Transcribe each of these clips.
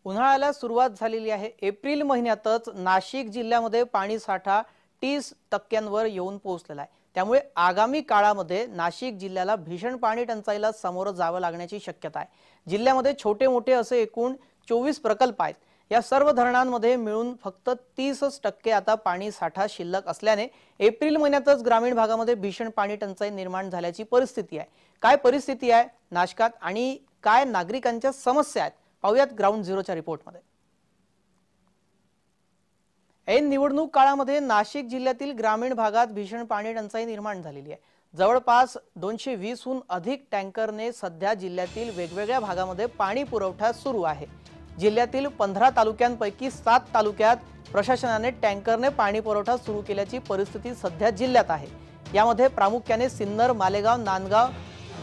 उन्हाळ्याला सुरुवात झालेली आहे। एप्रिल महिन्यातच नाशिक जिल्ह्यामध्ये पाणी साठा 30% येऊन पोहोचलेला आहे। त्यामुळे आगामी काळामध्ये नाशिक जिल्ह्याला भीषण पाणी टंचाईला सामोरं जावं लागण्याची शक्यता आहे। जिल्ह्यामध्ये छोटे मोठे असे एकूण 24 प्रकल्प आहेत। या सर्व धरणांमध्ये मिळून फक्त 30% आता पाणी साठा शिल्लक असल्याने एप्रिल महिन्यातच ग्रामीण भागामध्ये भीषण पाणी टंचाई निर्माण झाल्याची परिस्थिती आहे। काय परिस्थिती आहे नाशकात आणि काय नागरिकांच्या समस्या आहेत पाहूयात ग्राउंड झिरोच्या रिपोर्टमध्ये। ऐन निवडणूक काळामध्ये नाशिक जिल्ह्यातील ग्रामीण भागात भीषण पाणी टंचाई निर्माण झालेली आहे। जवळपास 220 हून अधिक टँकरने सध्या जिल्ह्यातील वेगवेगळ्या भागामध्ये पाणी पुरवठा सुरू आहे। जिल्ह्यातील 15 तालुक्यांपैकी 7 तालुक्यात प्रशासनाने टँकरने पाणी पुरवठा सुरू केल्याची परिस्थिती सध्या जिल्ह्यात आहे। यामध्ये प्रामुख्याने सिन्नर, मालेगाव, नांदगाव,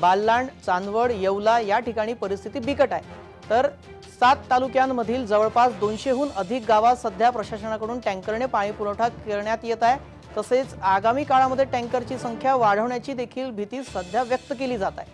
बाललांड, चांदवड, येवला या ठिकाणी परिस्थिती बिकट आहे। तर 7 तालुक्यांमधील जवळपास 200 हून अधिक गावात सध्या प्रशासनाकडून टँकरने पाणी पुरवठा करण्यात येत आहे। तसेच आगामी काळामध्ये टँकरची संख्या वाढवण्याची देखील भीती सध्या व्यक्त केली जात आहे।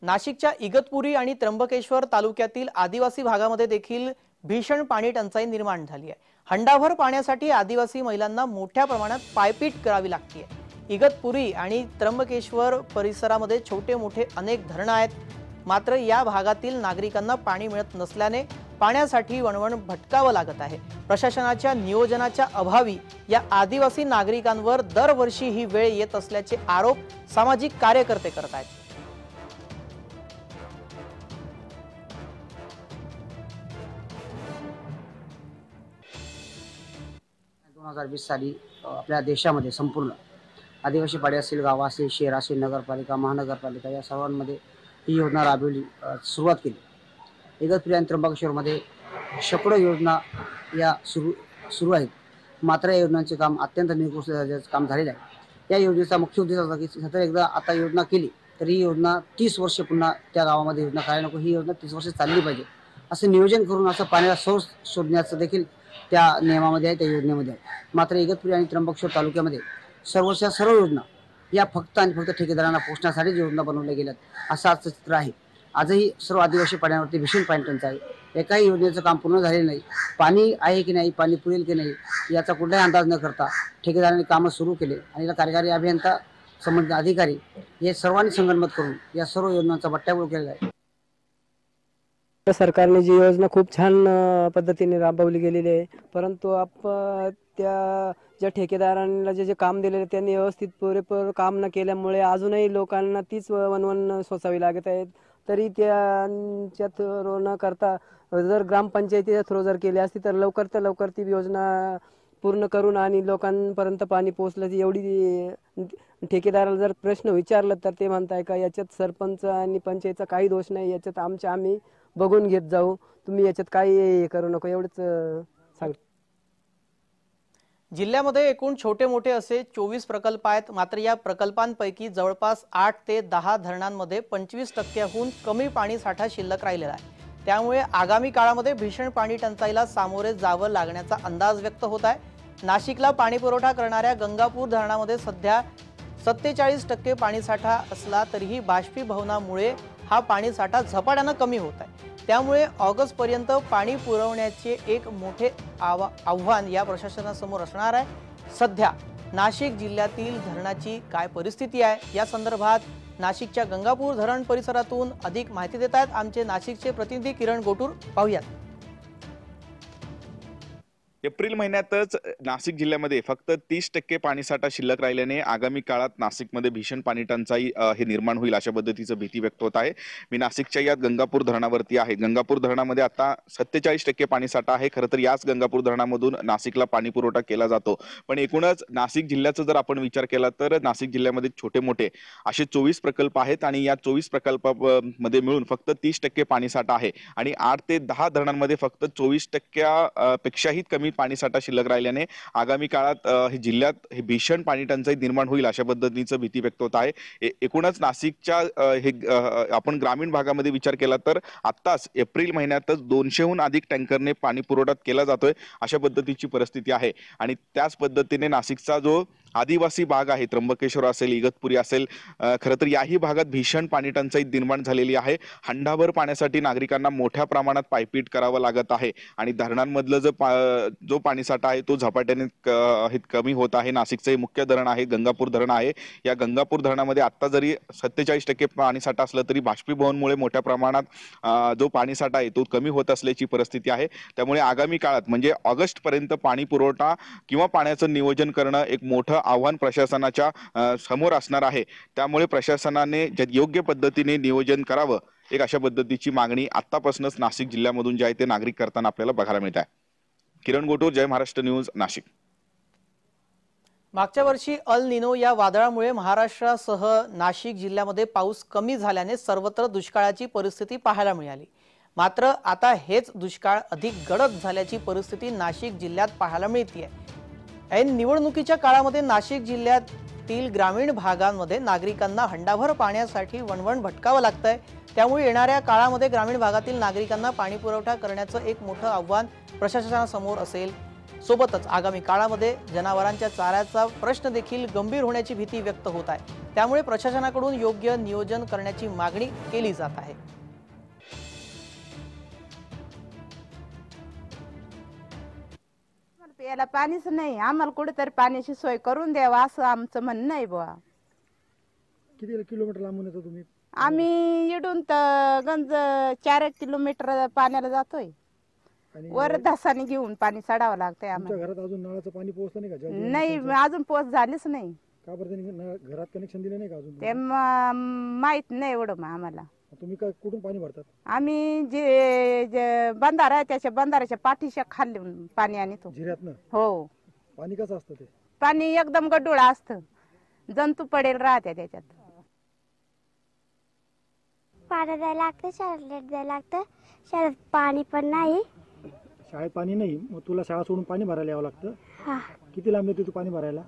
नाशिकच्या इगतपुरी आणि त्र्यंबकेश्वर तालुक्यातील आदिवासी भागामध्ये देखील भीषण पाणी टंचाई निर्माण झाली आहे। हंडाभर पाण्यासाठी आदिवासी महिलांना मोठ्या प्रमाणात पायपीट करावी लागते। इगतपुरी आणि त्र्यंबकेश्वर परिसरामध्ये छोटे मोठे अनेक धरण आहेत। मात्र या भागातील नागरिकांना पाणी मिळत नसल्याने पाण्यासाठी वणवण भटकावं लागत आहे। प्रशासनाच्या नियोजनाच्या अभावी या आदिवासी नागरिकांवर दरवर्षी ही वेळ येत असल्याचे आरोप सामाजिक कार्यकर्ते करत आहेत। 2020 साली आपल्या देशामध्ये संपूर्ण आदिवासी पाडे असेल, गाव असेल, शहर असेल, नगरपालिका, महानगरपालिका या सर्वांमध्ये ही योजना राबवली सुरुवात केली। इगतपुरी आणि त्र्यंबकेश्वरमध्ये शेकडो योजना या सुरू आहेत। मात्र या योजनांचे काम अत्यंत निकृष्ट दर्जाचे काम झालेले आहे। या योजनेचा मुख्य उद्देश होता की सतत एकदा आता योजना केली तर ही योजना 30 वर्ष पुन्हा त्या गावामध्ये योजना करायला नको, ही योजना 30 वर्ष चालली पाहिजे असं नियोजन करून असं पाण्याला सोर्स शोधण्याचं देखील त्या नियमामध्ये आहे, त्या योजनेमध्ये आहे। मात्र इगतपुरी आणि त्र्यंबकेश्वर तालुक्यामध्ये सर्वच्या सर्व योजना या फक्त आणि फक्त ठेकेदारांना पोचण्यासाठीच योजना बनवल्या गेल्यात असं चित्र आहे। आजही सर्व आदिवासी पाड्यांवरती भीषण पाणी टंचाई आहे। एकाही योजनेचं काम पूर्ण झालेलं नाही। पाणी आहे की नाही, पाणी पुरेल की नाही याचा कुठलाही अंदाज न करता ठेकेदारांनी कामं सुरू केले आणि याला कार्यकारी अभियंता, संबंधित अधिकारी हे सर्वांनी संगनमत करून या सर्व योजनांचा बट्ट्याबोळ केलेला आहे। सरकारने जी योजना खूप छान पद्धतीने राबवली गेलेली आहे, परंतु त्या ज्या ठेकेदारांना जे काम दिलेले त्यांनी व्यवस्थित पुरेपूर काम न केल्यामुळे अजूनही लोकांना तीच वणवण सोसावी लागत आहे। तरी त्यांच्या थ्रू न करता जर ग्रामपंचायतीच्या थ्रू जर केली असती तर लवकर ती योजना पूर्ण करून आणि लोकांपर्यंत पाणी पोहोचलं एवढी ठेकेदाराला जर प्रश्न विचारला तर ते म्हणताय का याच्यात सरपंच आणि पंचायतचा काही दोष नाही, याच्यात आम्ही बघून घेत जाऊ, तुम्ही याच्यात काही करू नको एवढंच सांग। जिल्ह्यामध्ये एकूण छोटे मोठे असे 24 प्रकल्प आहेत। मात्र या प्रकल्पांपैकी जवळपास 8 ते 10 धरणांमध्ये 25%हून कमी पाणी साठा शिल्लक राहिलेला आहे। त्यामुळे आगामी काळामध्ये भीषण पाणी टंचाईला सामोरे जावं लागण्याचा अंदाज व्यक्त होत आहे। नाशिकला पाणी पुरवठा करणाऱ्या गंगापूर धरणामध्ये सध्या 47% पाणीसाठा असला तरीही बाष्पीभवनामुळे हा पाणीसाठा झपाट्याने कमी होत आहे। त्यामुळे ऑगस्ट पर्यंत पाणी पुरवण्याचे एक मोठे आव्हान या प्रशासनासमोर असणार आहे। सध्या नाशिक जिल्ह्यातील धरणाची काय परिस्थिती आहे या संदर्भात नाशिकच्या गंगापूर धरण परिसरातून अधिक माहिती देत आहेत आमचे नाशिकचे प्रतिनिधी किरण गोटूर। पाहूयात। एप्रिल महिन्यातच नाशिक जिल्ह्यामध्ये फक्त 30% पाणीसाठा शिल्लक राहिल्याने आगामी काळात नाशिकमध्ये भीषण पाणी टंचाई हे निर्माण होईल अशा पद्धतीचं भीती व्यक्त होत आहे। मी नाशिकच्या या गंगापूर धरणावरती आहे। गंगापूर धरणामध्ये आता 47% पाणीसाठा आहे। खरं तर याच गंगापूर धरणामधून नाशिकला पाणी पुरवठा केला जातो। पण एकूणच नाशिक जिल्ह्याचा जर आपण विचार केला तर नाशिक जिल्ह्यामध्ये छोटे मोठे असे 24 प्रकल्प आहेत आणि या 24 प्रकल्पामध्ये मिळून फक्त 30% पाणीसाठा आहे आणि 8 ते 10 धरणांमध्ये फक्त 24% पेक्षाही कमी पाणीसाठा शिल्लक राहिल्याने आगामी काळात जिल्ह्यात हे भीषण पाणी टंचाई निर्माण होईल अशा पद्धतीचं भीती व्यक्त होत आहे। एकूणच नाशिकच्या आपण ग्रामीण भागामध्ये विचार केला तर आत्ताच एप्रिल महिन्यातच 200हून अधिक टँकरने पाणी पुरवठा केला जातोय अशा पद्धतीची परिस्थिती आहे। आणि त्याच पद्धतीने नाशिकचा जो आदिवासी भाग आहे, त्र्यंबकेश्वर असेल, इगतपुरी असेल, खरं तर याही भागात भीषण पाणी टंचाई निर्माण झालेली आहे. हंडाभर पाण्यासाठी नागरिकांना मोठ्या प्रमाणात पायपीट करावं लागत आहे आणि धरणांमधलं जो पाणीसाठा आहे तो झपाट्याने कमी होत आहे. नाशिकचं हे मुख्य धरण आहे, गंगापूर धरण आहे. या गंगापूर धरणामध्ये आता जरी 47% पाणीसाठा असलं तरी बाष्पीभवनमुळे मोठ्या प्रमाणात जो पाणीसाठा आहे तो कमी होत असल्याची परिस्थिती आहे. त्यामुळे आगामी काळात म्हणजे ऑगस्ट पर्यंत पाणी पुरवठा किंवा पाण्याचं नियोजन करणं एक मोठं आव्हान प्रशासनाच्या समोर असणार आहे. त्यामुळे प्रशासनाने योग्य पद्धतीने नियोजन करावं, एक अशा पद्धतीची मागणी आतापासूनच नाशिक जिल्ह्यामधून जे आहे ते नागरिक करताना आपल्याला बघायला मिळत आहे. किरण गोटूर, जय महाराष्ट्र न्यूज, नाशिक. मागच्या वर्षी अल निनो या वादळामुळे महाराष्ट्रासह नाशिक जिल्ह्यामध्ये पाऊस कमी झाल्याने सर्वत्र दुष्काळाची परिस्थिती पाहायला मिळाली. मात्र आता हेच दुष्काळ अधिक गडद झाल्याची परिस्थिती नाशिक जिल्ह्यात पाहायला मिळते. ऐन निवडणुकीच्या काळामध्ये नाशिक जिल्ह्यातील ग्रामीण भागांमध्ये नागरिकांना हंडाभर पाण्यासाठी वणवण भटकावं लागतंय. त्यामुळे येणाऱ्या काळामध्ये ग्रामीण भागातील नागरिकांना पाणी पुरवठा करण्याचं एक मोठं आव्हान प्रशासनासमोर असेल. सोबतच आगामी काळामध्ये जनावरांच्या चाऱ्याचा प्रश्न देखील गंभीर होण्याची भीती व्यक्त होत आहे. त्यामुळे प्रशासनाकडून योग्य नियोजन करण्याची मागणी केली जात आहे. प्यायला पाणीच नाही, आम्हाला कुठेतरी पाण्याची सोय करून द्यावा असं आमचं म्हणणं आहे बुवा. किती किलोमीटर लांबून येतो तुम्ही? आम्ही इडून तर गंज 4 किलोमीटर पाण्याला जातोय. आणि वर धासाने घेऊन पाणी चढावं लागतंय तुमच्या आम्हाला. घरात अजून नळाचं पाणी पोहोचलं नाही का? नाही, अजून पोच झालीच नाही. का बरं त्यांनी घरात कनेक्शन दिलं नाही का अजून? ते माहित नाही एवढं मग आम्हाला. तुम्ही काय कुठून पाणी भरतात? आम्ही जे बंधारा आहे त्याच्या बंधाऱ्याच्या पाठीच्या खाली पाणी आणतो. जिऱ्यातनं? हो. पाणी कसं असतं ते? पाणी एकदम गडूळा असतं, जंतू पडेल राहत्या त्याच्यात. पाणी द्यायला लागतं, शाळेत लेट द्यायला लागतं. शाळेत पाणी पण नाही. शाळेत पाणी नाही, मग तुला शाळा सोडून पाणी भरायला यावं लागतं? हा, किती लांब येते तू पाणी भरायला?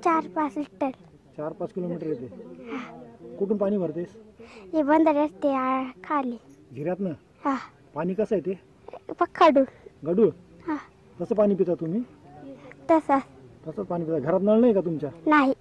4-5 लिटर. 4-5 किलोमीटर येते. कुठून पाणी भरतेस? हे बंधारे असते खाली. जिऱ्यातनं? हा, पाणी कसं आहे ते? खडूळ. गडूळ? हा, कसं पाणी पिता तुम्ही? तसा तसंच पाणी पिता. घरात नळ नाही का तुमच्या? नाही.